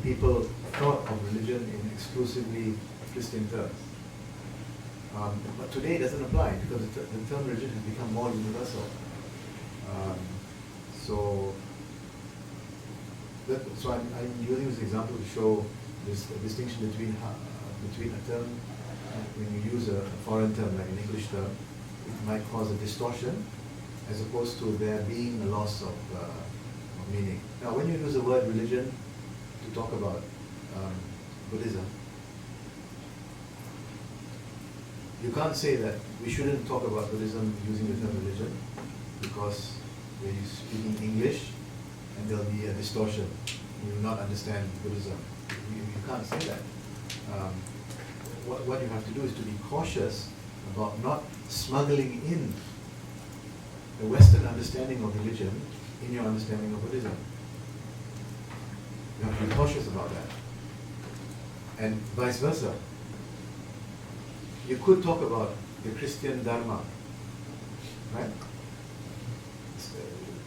people thought of religion in exclusively Christian terms. But today it doesn't apply because the term religion has become more universal. So I'm using this example to show this distinction between a term, when you use a foreign term like an English term, it might cause a distortion as opposed to there being a loss of meaning. Now when you use the word religion to talk about Buddhism, you can't say that we shouldn't talk about Buddhism using the term religion because we're speaking English and there'll be a distortion. You will not understand Buddhism. You can't say that. What you have to do is to be cautious about not smuggling in the Western understanding of religion in your understanding of Buddhism. You have to be cautious about that. And vice versa. You could talk about the Christian Dharma, right?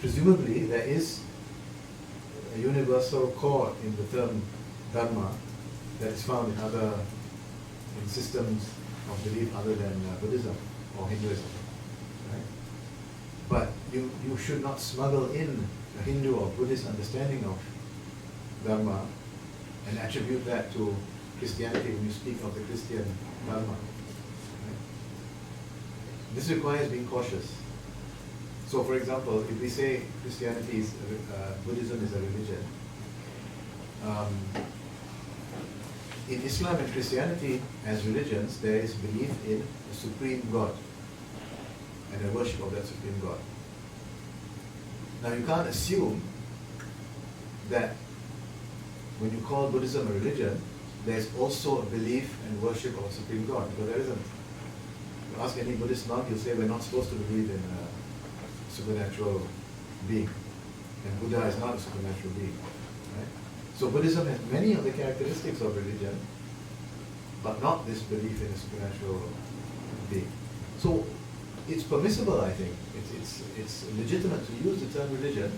Presumably there is a universal core in the term Dharma that is found in systems of belief other than Buddhism or Hinduism, right? But you should not smuggle in a Hindu or Buddhist understanding of Dharma and attribute that to Christianity when you speak of the Christian Dharma. Right? This requires being cautious. So for example, if we say Christianity is, Buddhism is a religion, in Islam and Christianity as religions, there is belief in a supreme God and a worship of that supreme God. Now you can't assume that when you call Buddhism a religion, there's also a belief and worship of a supreme God, because there isn't. You ask any Buddhist monk, he'll say we're not supposed to believe in a supernatural being, and Buddha is not a supernatural being. Right? So Buddhism has many of the characteristics of religion, but not this belief in a supernatural being. So it's permissible, I think. It's legitimate to use the term religion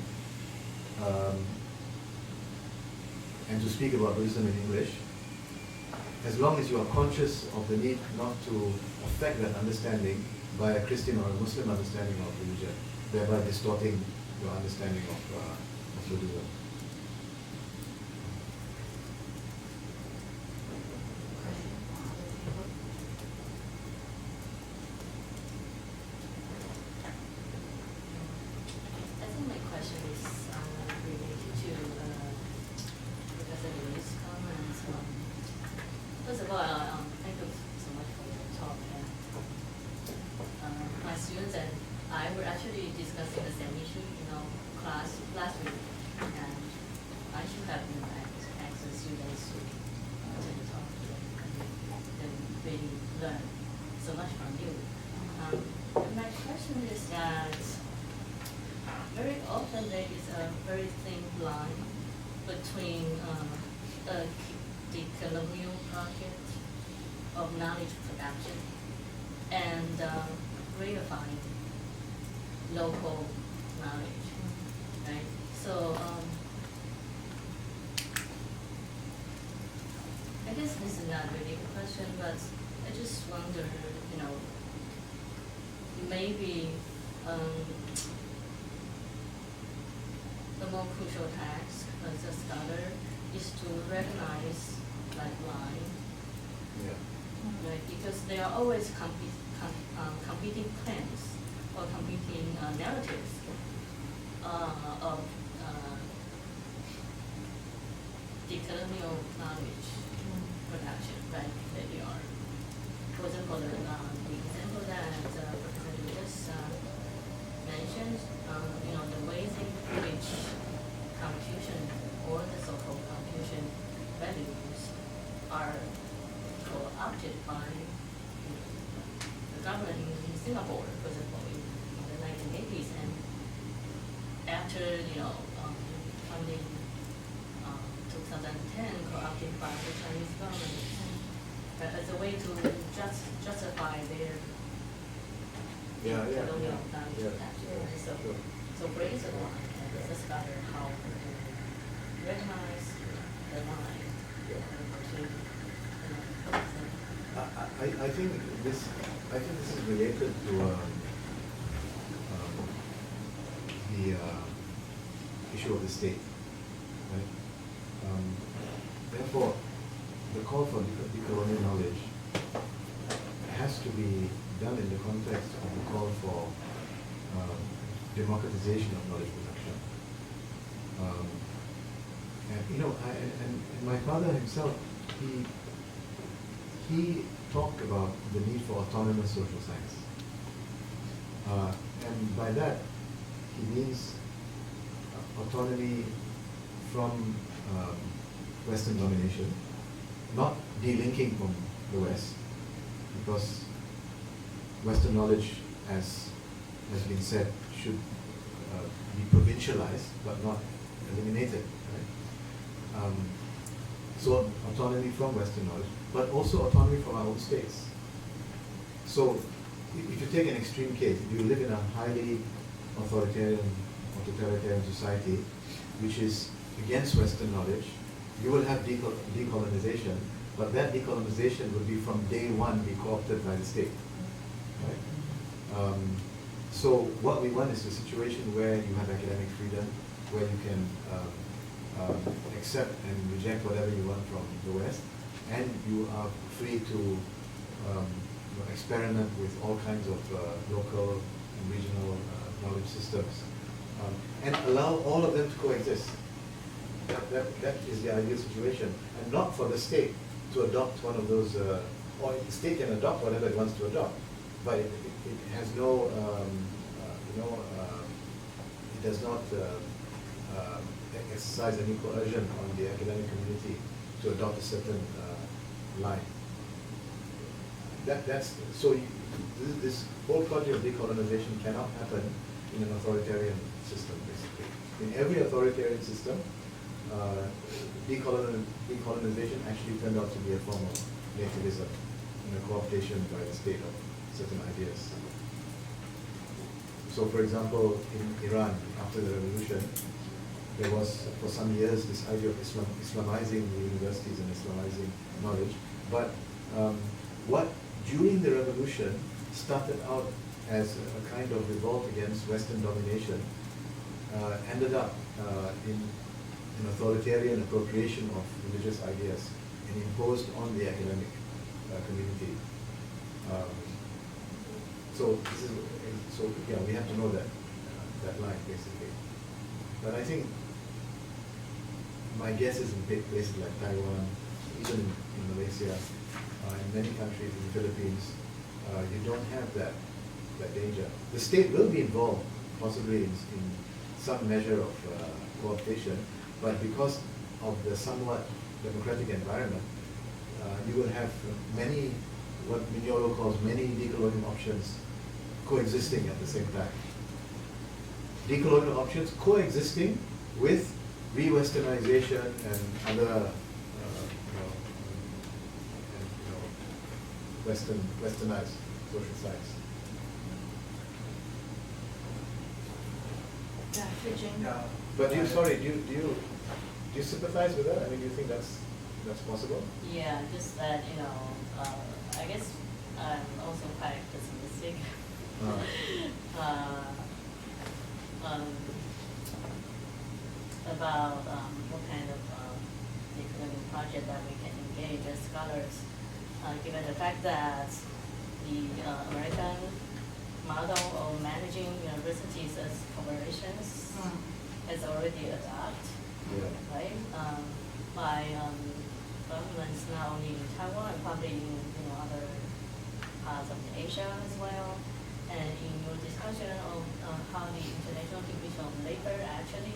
and to speak about Buddhism in English, as long as you are conscious of the need not to affect that understanding by a Christian or a Muslim understanding of religion, thereby distorting your understanding of Buddhism. I think my question is related to Professor Louis' comments. First of all, thank you so much for your talk. My students and I were actually discussing the same issue in our class last week, and I should have asked the students to talk to them and really learn so much from you. My question is that very often there is a very thin line between the colonial project of knowledge production and redefining local knowledge, right? So I guess this is not really a question, but I just wonder, maybe the more crucial task as a scholar is to recognize that line, right? Because there are always competing claims or competing narratives of decolonial knowledge production, right? That they are. For example, the example that Professor Lucas mentioned, the ways in which Confucian or the so-called Confucian values are co-opted by the government in Singapore, for example, in the 1980s, and after funding 2010, co-opted by the Chinese government, as a way to justify their colonial knowledge production. So for example, as a scholar, how to recognize the line between, I think this is related to the issue of the state, right? Therefore, the call for decolonial knowledge has to be done in the context of the call for democratization of knowledge production. And my father himself, he talked about the need for autonomous social science. And by that, he means autonomy from Western domination, not delinking from the West, because Western knowledge, as has been said, should be provincialized but not eliminated. Right? So autonomy from Western knowledge, but also autonomy from our own states. So if you take an extreme case, if you live in a highly authoritarian society, which is against Western knowledge, you will have decolonization, but that decolonization will be from day one be co-opted by the state. Right? So what we want is a situation where you have academic freedom, where you can accept and reject whatever you want from the West, and you are free to experiment with all kinds of local and regional knowledge systems, and allow all of them to coexist. That is the ideal situation, and not for the state to adopt one of those, or the state can adopt whatever it wants to adopt, but it has no, it does not exercise any coercion on the academic community to adopt a certain line. This whole project of decolonization cannot happen in an authoritarian system, basically. In every authoritarian system, decolonization actually turned out to be a form of nativism, co-optation by the state of certain ideas. So, for example, in Iran, after the revolution, there was, for some years, this idea of Islamizing the universities and Islamizing knowledge. But what, during the revolution, started out as a kind of revolt against Western domination, ended up in an authoritarian appropriation of religious ideas and imposed on the academic community. We have to know that line, basically. But I think my guess is in big places like Taiwan, even in Malaysia, in many countries, in the Philippines, you don't have that danger. The state will be involved, possibly in some measure of co-optation, but because of the somewhat democratic environment, you will have many, what Mignolo calls many decolonial options coexisting at the same time. Decolonial options coexisting with re-Westernization and other westernized social science. Yeah. But do you sympathize with that? I mean, do you think that's possible? Yeah, just that, I guess I'm also quite pessimistic. About what kind of economic project that we can engage as scholars, given the fact that the American model of managing universities as corporations has already adopted, right? By governments not only in Taiwan, probably in other parts of Asia as well. And in your discussion of how the International Division of Labor actually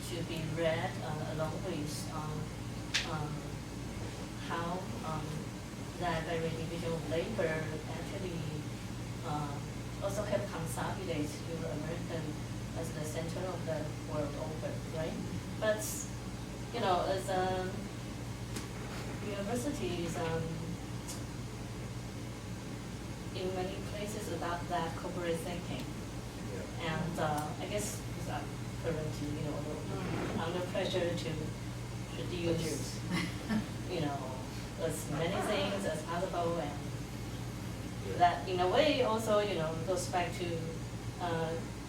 should be read along with how that very division of labor actually also help consolidate Euro-American as the center of the world order, right? But as universities in many places adopt that corporate thinking, and I guess currently, under pressure to should use, as many things as possible, and that in a way also, goes back to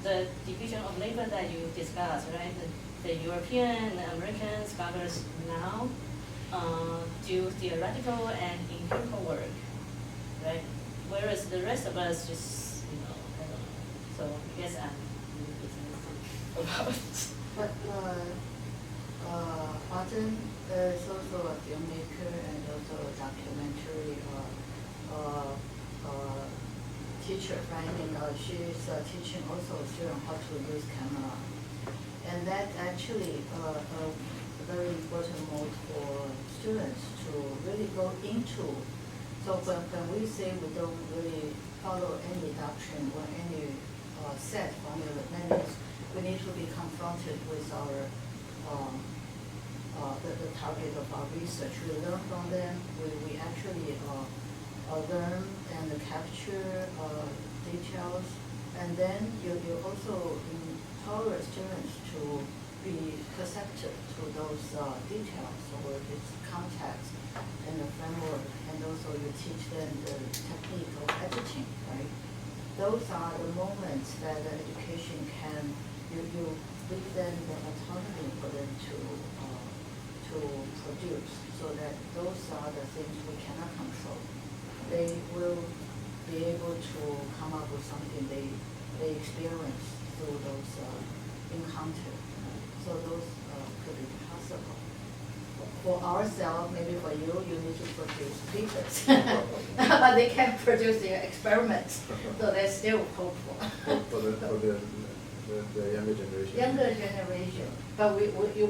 the division of labor that you discussed, right? The European and American scholars now do theoretical and empirical work, right? Whereas the rest of us just, I don't know. So I guess I'm about But Khaldun is also a filmmaker and also a documentary teacher, right? And she's teaching also students how to use camera. And that's actually a very important mode for students to really go into. So when we say we don't really follow any doctrine or any set formula, that means we need to be confronted with our the target of our research. We learn from them. We actually learn and capture details, and then you also empower students to be perceptive to those details or its context and the framework, and also you teach them the technique of editing, right? Those are the moments that the education can, you give them the autonomy for them to produce, so that those are the things we cannot control. They will be able to come up with something they experience through those encounters. So those could be possible. For ourselves, maybe for you need to produce papers. But they can't produce their experiments, so they're still hopeful. For the younger generation. Younger generation. But you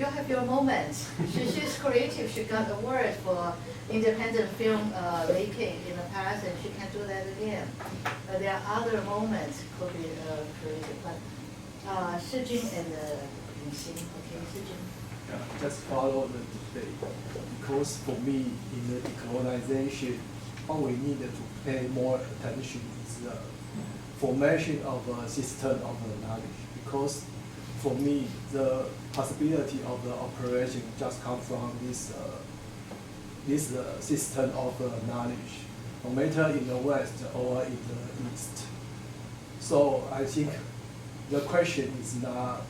have your moments. She's creative. She got award for independent film making in the past, and she can do that again. But there are other moments could be creative. But Shi Jing and Ying-Xin, okay, Shi Jing. Yeah, just follow the debate. Because for me, in the decolonization, what we need to pay more attention is the formation of a system of knowledge. Because for me, the possibility of the operation just comes from this system of knowledge, no matter in the West or in the East. So I think the question is not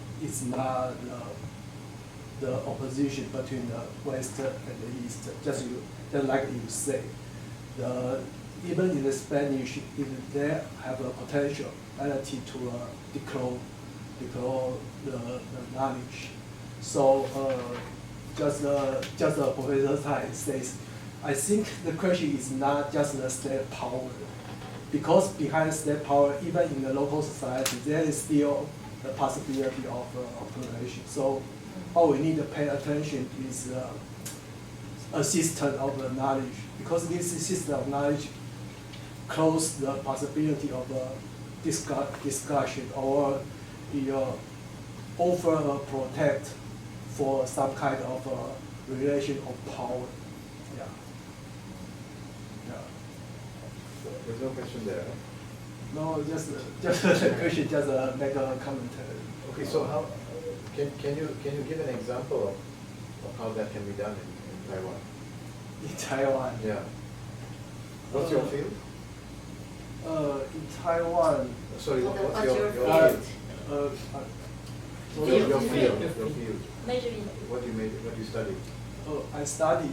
the opposition between the West and the East. Just like you say, even in the Spanish, they have a potential relative to declare the knowledge. So just Professor Tsai says, I think the question is not just the state power, because behind state power, even in the local society, there is still the possibility of operation. So all we need to pay attention is a system of knowledge, because this system of knowledge close the possibility of discussion or offer a protect for some kind of relation of power. Yeah. Yeah. There's no question there. No, just the question, just make a commentary. Okay, so how can you give an example of how that can be done in Taiwan? In Taiwan. Yeah. What's your field? In Taiwan. Sorry, what's your field? Your field. Major in What do you study? Oh, I study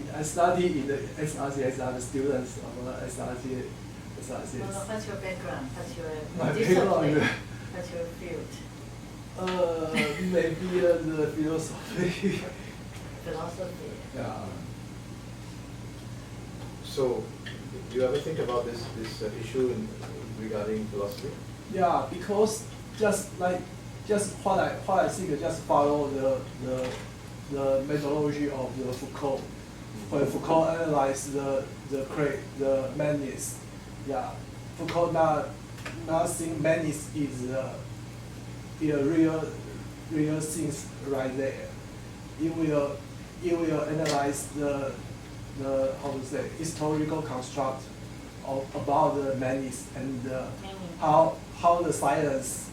in the SRC. I'm students of SRC. What's your background? What's your My discipline? background. What's your field? Maybe the philosophy. Philosophy. Yeah. So, do you ever think about this issue regarding philosophy? Yeah, because just what I think, just follow the methodology of the Foucault. When Foucault analyzed the madness, yeah, Foucault not think madness is a real things right there. It will analyze the how to say historical construct about the madness and how the science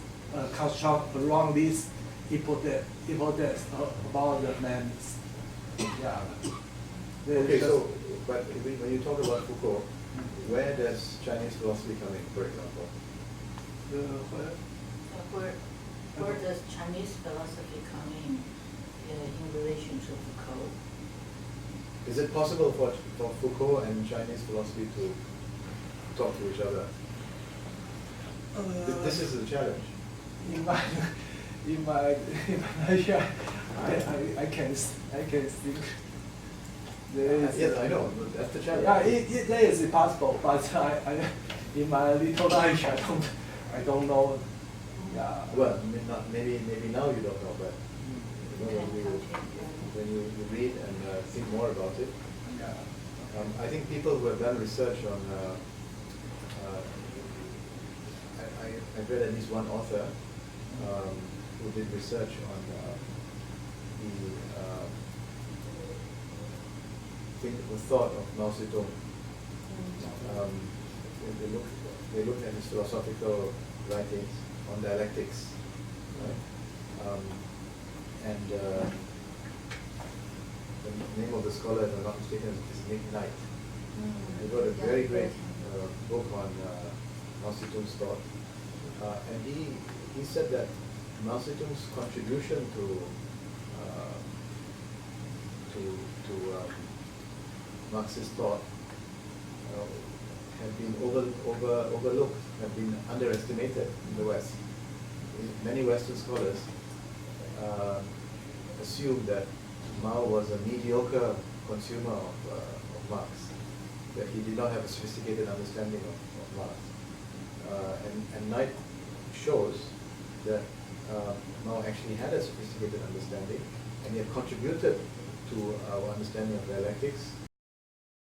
construct around this hypothesis about the madness. Yeah. Okay, so, but when you talk about Foucault, where does Chinese philosophy come in, for example? Where does Chinese philosophy come in relation to Foucault? Is it possible for Foucault and Chinese philosophy to talk to each other? This is the challenge. In my idea, I can think. Yes, I know. That's the challenge. Yeah, that is possible, but I in my little knowledge, I don't know. Yeah. Well, maybe now you don't know, but you know, when you read and think more about it. Yeah. I think people who have done research on, I've read at least one author who did research on the thought of Mao Zedong. They looked at his philosophical writings on dialectics, right? And the name of the scholar, if I'm not mistaken, is Nick Knight. He wrote a very great book on Mao Zedong's thought. And he said that Mao Zedong's contribution to Marxist thought had been overlooked, had been underestimated in the West. Many Western scholars assumed that Mao was a mediocre consumer of Marx, that he did not have a sophisticated understanding of Marx. And Knight shows that Mao actually had a sophisticated understanding, and he had contributed to our understanding of dialectics